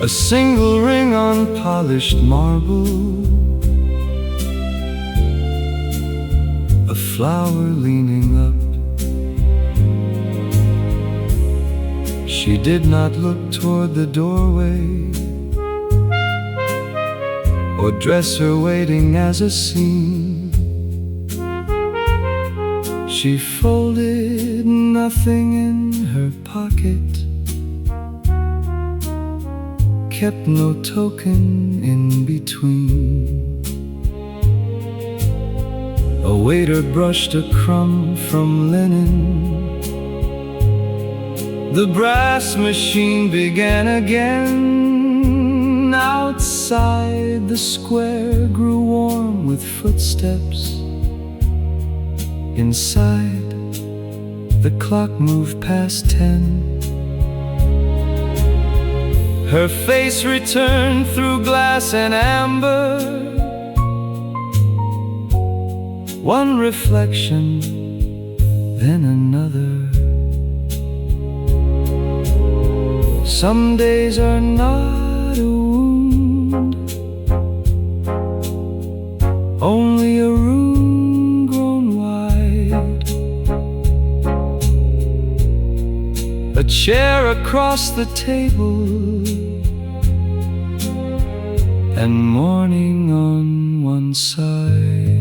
a single ring on polished marble, flower leaning up. She did not look toward the doorway, or dresser waiting as a scene. She folded nothing in her pocket, kept no token in between. A waiter brushed a crumb from linen. The brass machine began again. Outside the square grew warm with footsteps. Inside, the clock moved past 10. Her face returned through glass and amber. One reflection, then another. Some days are not a wound, only a room grown wide. A chair across the table, and morning on one side.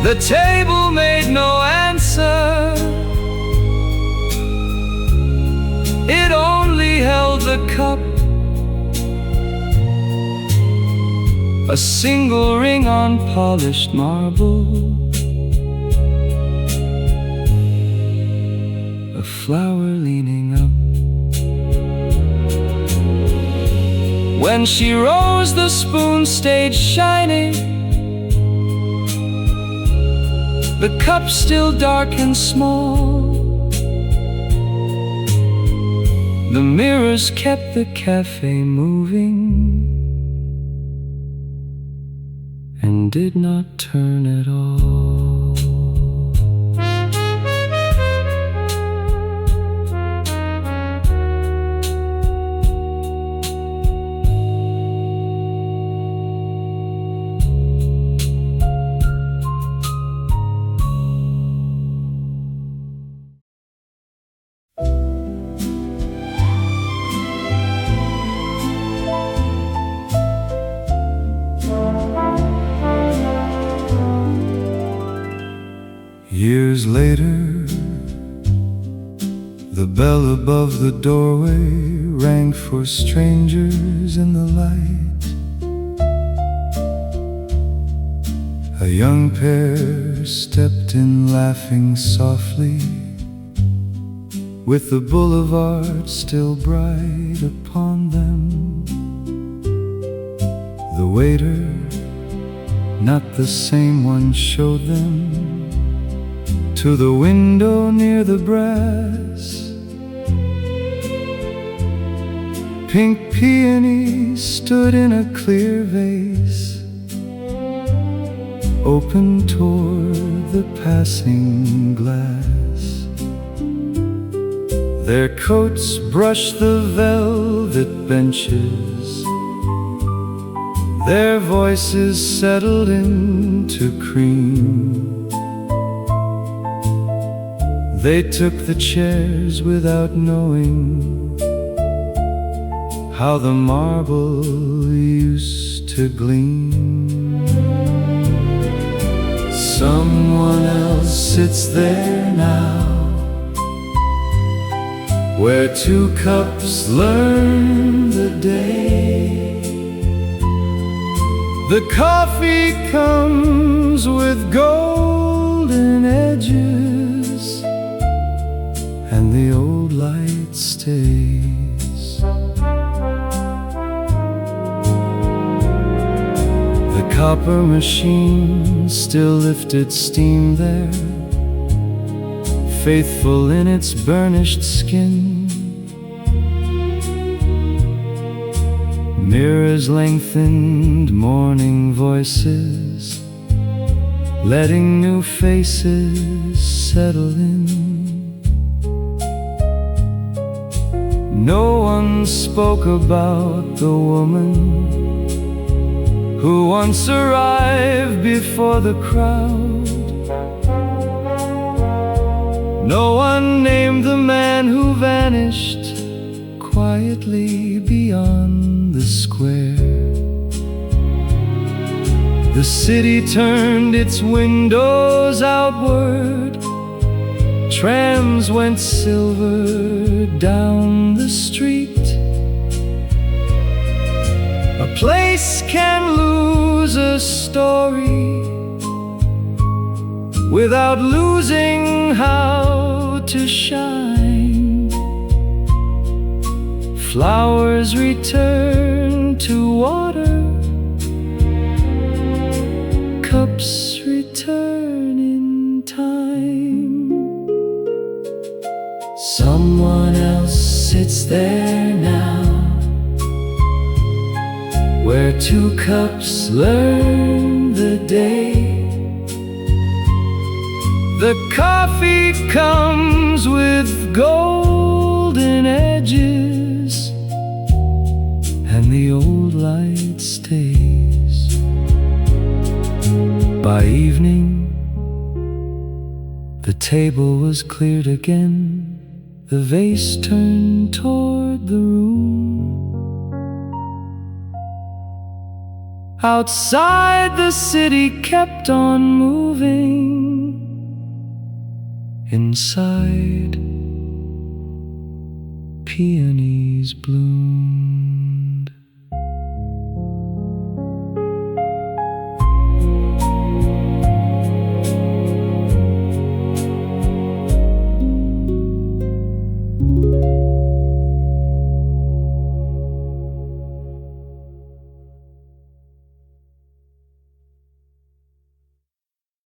The table made no answer. It only held the cup, a single ring on polished marble, a flower leaning up. When she rose, the spoon stayed shining, the cup still dark and small. The mirrors kept the cafe moving and did not turn at all. Years later, the bell above the doorway rang for strangers in the light. A young pair stepped in laughing softly, with the boulevard still bright upon them. The waiter, not the same one, showed them to the window near the brass. Pink peonies stood in a clear vase, open toward the passing glass. Their coats brushed the velvet benches, their voices settled into cream. They took the chairs without knowing how the marble used to gleam. Someone else sits there now, where two cups learn the day. The coffee comes with golden edges, and the old light stays. The copper machine still lifted steam there, faithful in its burnished skin. Mirrors lengthened morning voices, letting new faces settle in. No one spoke about the woman who once arrived before the crowd. No one named the man who vanished quietly beyond the square. The city turned its windows outward, trams went silver down the street. A place can lose a story without losing how to shine. Flowers return to water, cups return in time. Someone else sits there now, where two cups learn the day. The coffee comes with golden edges, and the old light stays. By evening, the table was cleared again. The vase turned toward the room. Outside, the city kept on moving. Inside, peonies bloom.